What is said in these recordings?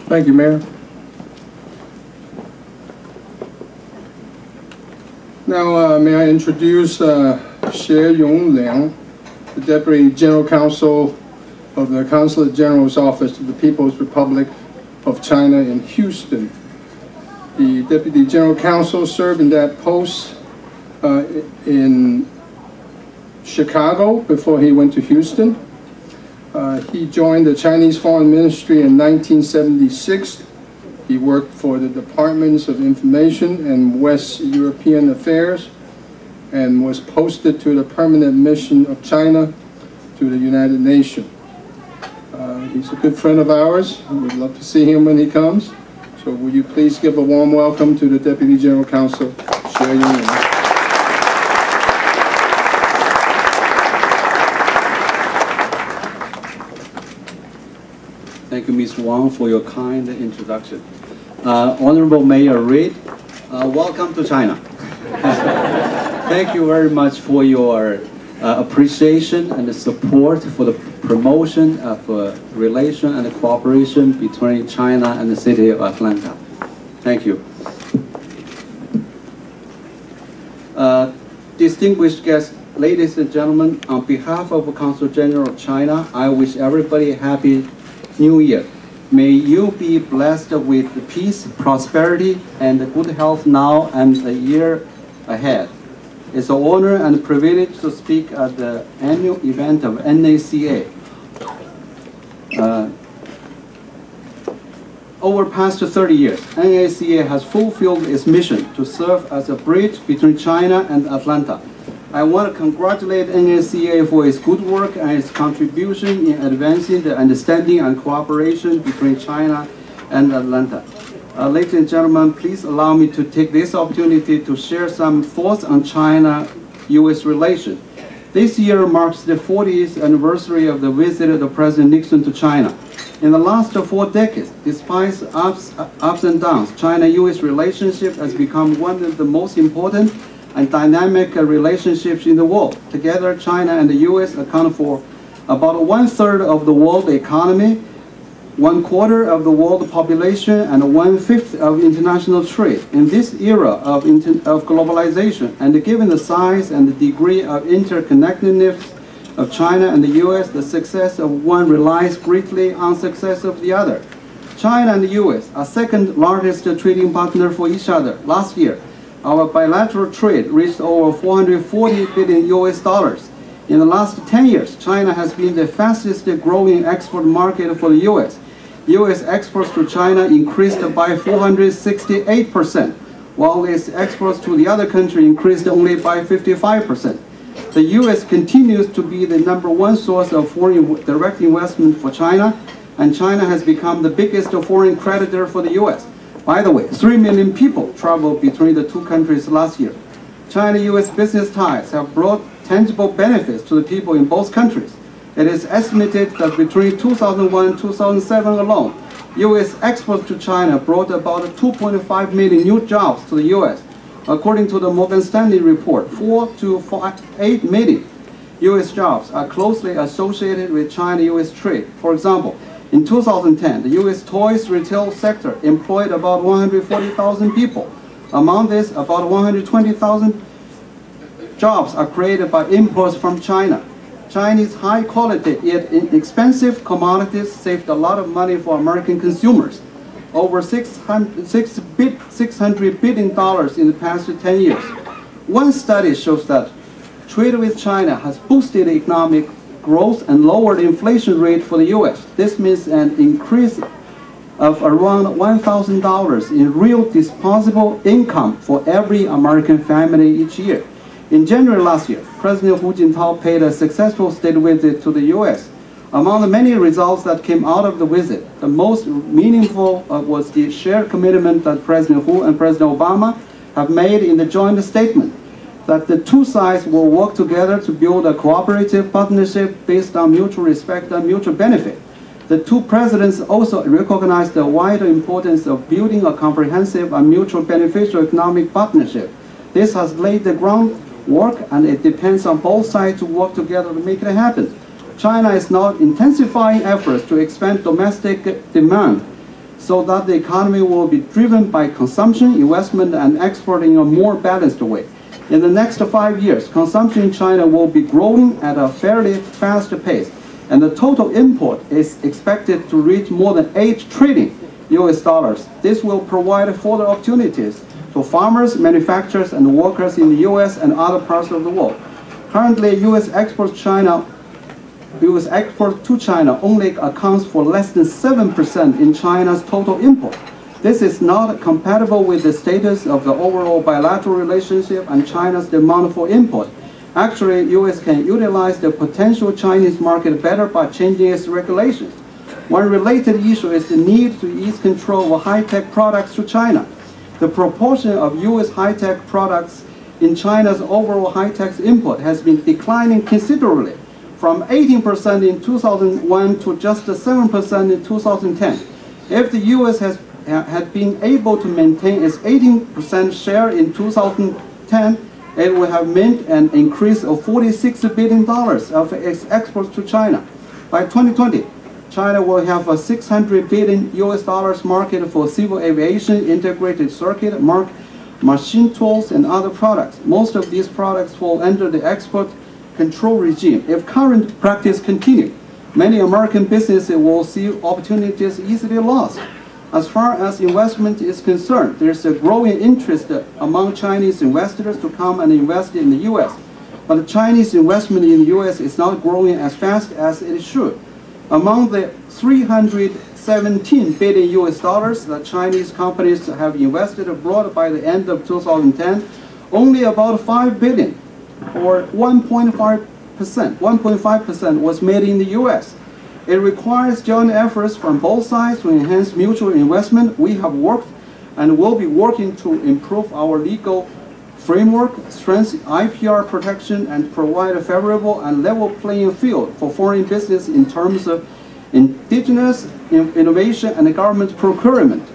Thank you, Mayor. Now, may I introduce Xie Yongliang, the Deputy General Counsel of the Consulate General's Office of the People's Republic of China in Houston. The Deputy General Counsel served in that post in Chicago before he went to Houston. He joined the Chinese Foreign Ministry in 1976. He worked for the Departments of Information and West European Affairs and was posted to the Permanent Mission of China to the United Nations. He's a good friend of ours. We'd love to see him when he comes. So will you please give a warm welcome to the Deputy General Counsel, Xie Yongliang. Thank you, Ms. Wang, for your kind introduction. Honorable Mayor Reid, welcome to China. Thank you very much for your appreciation and the support for the promotion of relation and cooperation between China and the city of Atlanta. Thank you. Distinguished guests, ladies and gentlemen, on behalf of the Consul General of China, I wish everybody a happy New Year. May you be blessed with peace, prosperity, and good health now and the year ahead. It's an honor and a privilege to speak at the annual event of NACA. Over the past 30 years, NACA has fulfilled its mission to serve as a bridge between China and Atlanta. I want to congratulate NACA for its good work and its contribution in advancing the understanding and cooperation between China and Atlanta. Ladies and gentlemen, please allow me to take this opportunity to share some thoughts on China-U.S. relations. This year marks the 40th anniversary of the visit of President Nixon to China. In the last 4 decades, despite ups and downs, China-U.S. relationship has become one of the most important and dynamic relationships in the world. Together, China and the U.S. account for about 1/3 of the world economy, 1/4 of the world population, and 1/5 of international trade. In this era of globalization, and given the size and the degree of interconnectedness of China and the U.S., the success of one relies greatly on the success of the other. China and the U.S. are second largest trading partner for each other. Last year, our bilateral trade reached over $440 billion US. In the last 10 years, China has been the fastest growing export market for the U.S. U.S. exports to China increased by 468%, while its exports to the other country increased only by 55%. The U.S. continues to be the #1 source of foreign direct investment for China, and China has become the biggest foreign creditor for the U.S. By the way, 3 million people traveled between the two countries last year. China-U.S. business ties have brought tangible benefits to the people in both countries. It is estimated that between 2001 and 2007 alone, U.S. exports to China brought about 2.5 million new jobs to the U.S. According to the Morgan Stanley report, 4 to 8 million U.S. jobs are closely associated with China-U.S. trade. For example, in 2010, the U.S. toys retail sector employed about 140,000 people. Among this, about 120,000 jobs are created by imports from China. Chinese high-quality yet inexpensive commodities saved a lot of money for American consumers. Over $600 billion in the past 10 years. One study shows that trade with China has boosted economic growth and lowered the inflation rate for the U.S. This means an increase of around $1,000 in real disposable income for every American family each year. In January last year, President Hu Jintao paid a successful state visit to the U.S. Among the many results that came out of the visit, the most meaningful was the shared commitment that President Hu and President Obama have made in the joint statement that the two sides will work together to build a cooperative partnership based on mutual respect and mutual benefit. The two presidents also recognized the wider importance of building a comprehensive and mutually beneficial economic partnership. This has laid the groundwork, and it depends on both sides to work together to make it happen. China is now intensifying efforts to expand domestic demand so that the economy will be driven by consumption, investment, and export in a more balanced way. In the next 5 years, consumption in China will be growing at a fairly fast pace, and the total import is expected to reach more than $8 trillion. This will provide further opportunities to farmers, manufacturers, and workers in the U.S. and other parts of the world. Currently, U.S. export to China only accounts for less than 7% in China's total import. This is not compatible with the status of the overall bilateral relationship and China's demand for import. Actually, U.S. can utilize the potential Chinese market better by changing its regulations. One related issue is the need to ease control of high-tech products to China. The proportion of U.S. high-tech products in China's overall high-tech import has been declining considerably, from 18% in 2001 to just 7% in 2010. If the U.S. had been able to maintain its 18% share in 2010, it would have meant an increase of $46 billion of its exports to China. By 2020, China will have a $600 billion market for civil aviation, integrated circuit, machine tools, and other products. Most of these products fall under the export control regime. If current practice continues, many American businesses will see opportunities easily lost. As far as investment is concerned, there is a growing interest among Chinese investors to come and invest in the U.S. But Chinese investment in the U.S. is not growing as fast as it should. Among the $317 billion that Chinese companies have invested abroad by the end of 2010, only about $5 billion, or 1.5% was made in the U.S. It requires joint efforts from both sides to enhance mutual investment. We have worked and will be working to improve our legal framework, strengthen IPR protection, and provide a favorable and level playing field for foreign business in terms of indigenous innovation and government procurement.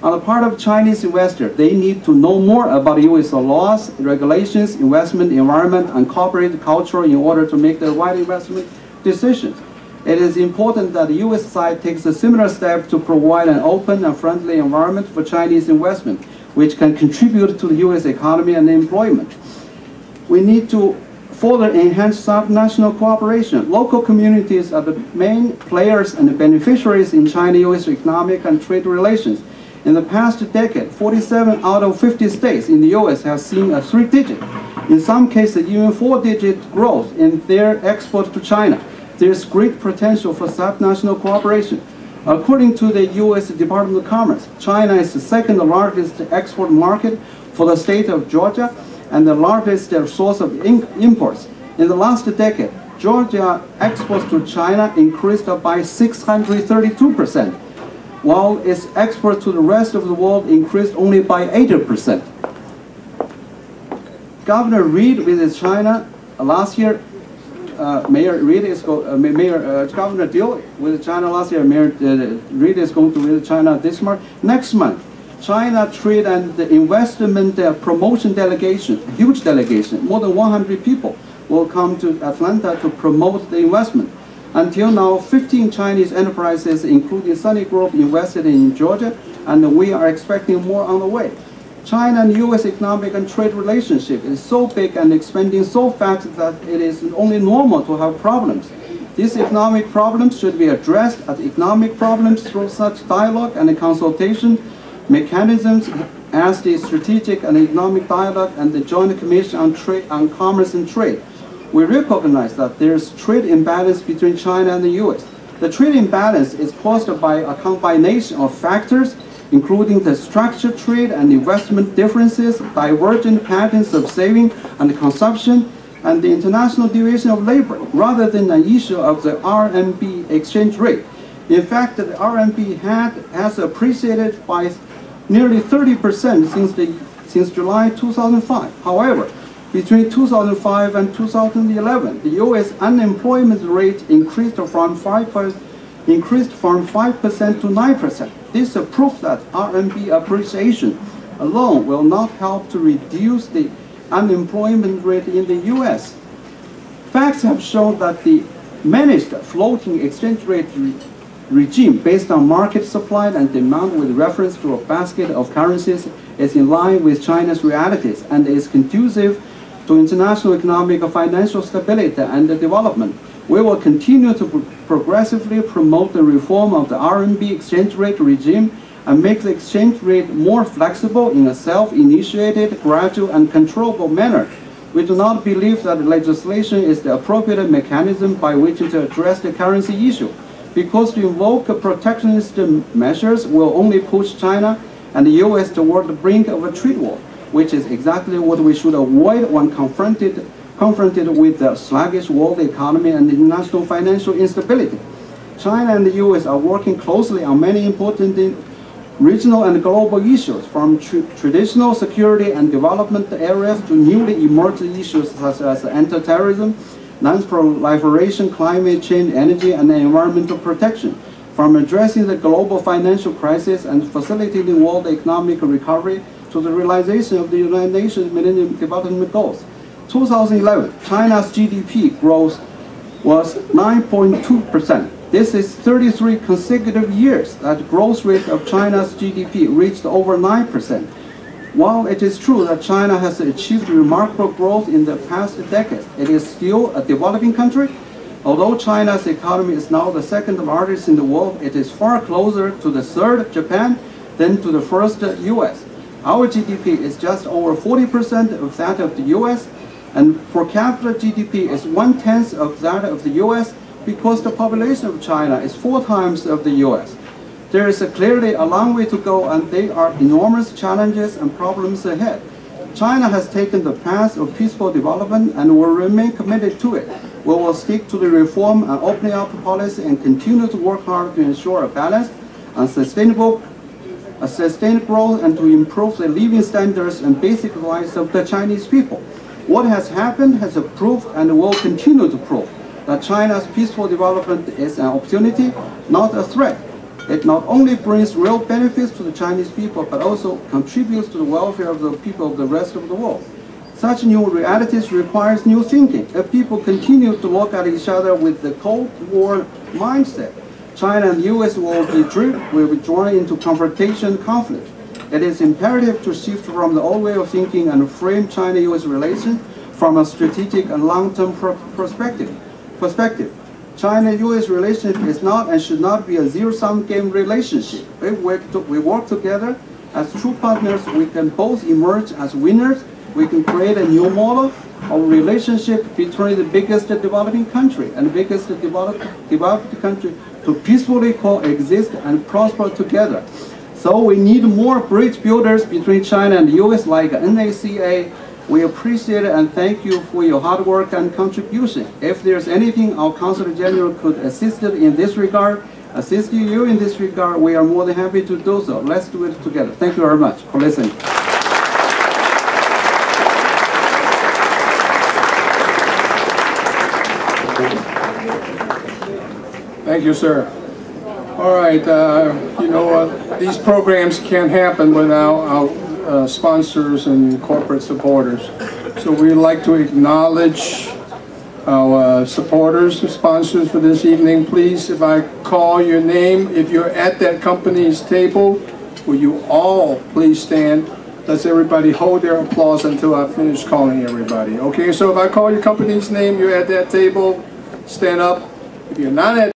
On the part of Chinese investors, they need to know more about U.S. laws, regulations, investment environment, and corporate culture in order to make the right investment decisions. It is important that the U.S. side takes a similar step to provide an open and friendly environment for Chinese investment, which can contribute to the U.S. economy and employment. We need to further enhance subnational cooperation. Local communities are the main players and beneficiaries in China-U.S. economic and trade relations. In the past decade, 47 out of 50 states in the U.S. have seen a 3-digit, in some cases even 4-digit growth in their export to China. There is great potential for subnational cooperation. According to the U.S. Department of Commerce, China is the second largest export market for the state of Georgia and the largest source of imports. In the last decade, Georgia exports to China increased by 632%, while its export to the rest of the world increased only by 80%. Governor Reid visited China last year. Governor Deal with China last year. Mayor Reid is going to visit China this month. Next month, China Trade and Investment Promotion Delegation, a huge delegation, more than 100 people will come to Atlanta to promote the investment. Until now, 15 Chinese enterprises, including Sunny Group, invested in Georgia, and we are expecting more on the way. China and U.S. economic and trade relationship is so big and expanding so fast that it is only normal to have problems. These economic problems should be addressed as economic problems through such dialogue and consultation mechanisms as the Strategic and Economic Dialogue and the Joint Commission on Commerce and Trade. We recognize that there is trade imbalance between China and the U.S. The trade imbalance is caused by a combination of factors, including the structured trade and investment differences, divergent patterns of saving and consumption, and the international division of labor, rather than an issue of the RMB exchange rate. In fact, the RMB has appreciated by nearly 30% since July 2005. However, between 2005 and 2011, the U.S. unemployment rate increased from 5% to 9%. This proves that RMB appreciation alone will not help to reduce the unemployment rate in the U.S. Facts have shown that the managed floating exchange rate regime based on market supply and demand with reference to a basket of currencies is in line with China's realities and is conducive to international economic and financial stability and development. We will continue to progressively promote the reform of the RMB exchange rate regime and make the exchange rate more flexible in a self-initiated, gradual, and controllable manner. We do not believe that legislation is the appropriate mechanism by which to address the currency issue, because to invoke protectionist measures will only push China and the US toward the brink of a trade war, which is exactly what we should avoid when confronted with the sluggish world economy and international financial instability. China and the US are working closely on many important regional and global issues, from traditional security and development areas to newly emerging issues such as anti-terrorism, non-proliferation, climate change, energy and environmental protection. From addressing the global financial crisis and facilitating world economic recovery to the realization of the United Nations Millennium Development Goals. 2011, China's GDP growth was 9.2%. This is 33 consecutive years that the growth rate of China's GDP reached over 9%. While it is true that China has achieved remarkable growth in the past decades, it is still a developing country. Although China's economy is now the second largest in the world, it is far closer to the third, Japan, than to the first, US. Our GDP is just over 40% of that of the US, and per capita GDP is 1/10 of that of the US, because the population of China is 4 times of the US. There is clearly a long way to go, and there are enormous challenges and problems ahead. China has taken the path of peaceful development and will remain committed to it. We will stick to the reform and opening up policy and continue to work hard to ensure a balanced and sustained growth and to improve the living standards and basic rights of the Chinese people. What has happened has proved and will continue to prove that China's peaceful development is an opportunity, not a threat. It not only brings real benefits to the Chinese people, but also contributes to the welfare of the people of the rest of the world. Such new realities requires new thinking. If people continue to look at each other with the Cold War mindset, China and the US will be drawn into confrontation conflict. It is imperative to shift from the old way of thinking and frame China-US relations from a strategic and long-term perspective. China-US relationship is not and should not be a zero-sum game relationship. If we work together as true partners, we can both emerge as winners. We can create a new model of relationship between the biggest developing country and the biggest developed country to peacefully coexist and prosper together. So we need more bridge builders between China and the US like NACA. We appreciate it and thank you for your hard work and contribution. If there's anything our Consul General could assist you in this regard, we are more than happy to do so. Let's do it together. Thank you very much for listening. Thank you, sir. All right, you know what? These programs can't happen without our sponsors and corporate supporters. So we'd like to acknowledge our supporters and sponsors for this evening. Please, if I call your name, if you're at that company's table, will you all please stand? Let's everybody hold their applause until I finish calling everybody. Okay, so if I call your company's name, you're at that table, stand up. If you're not at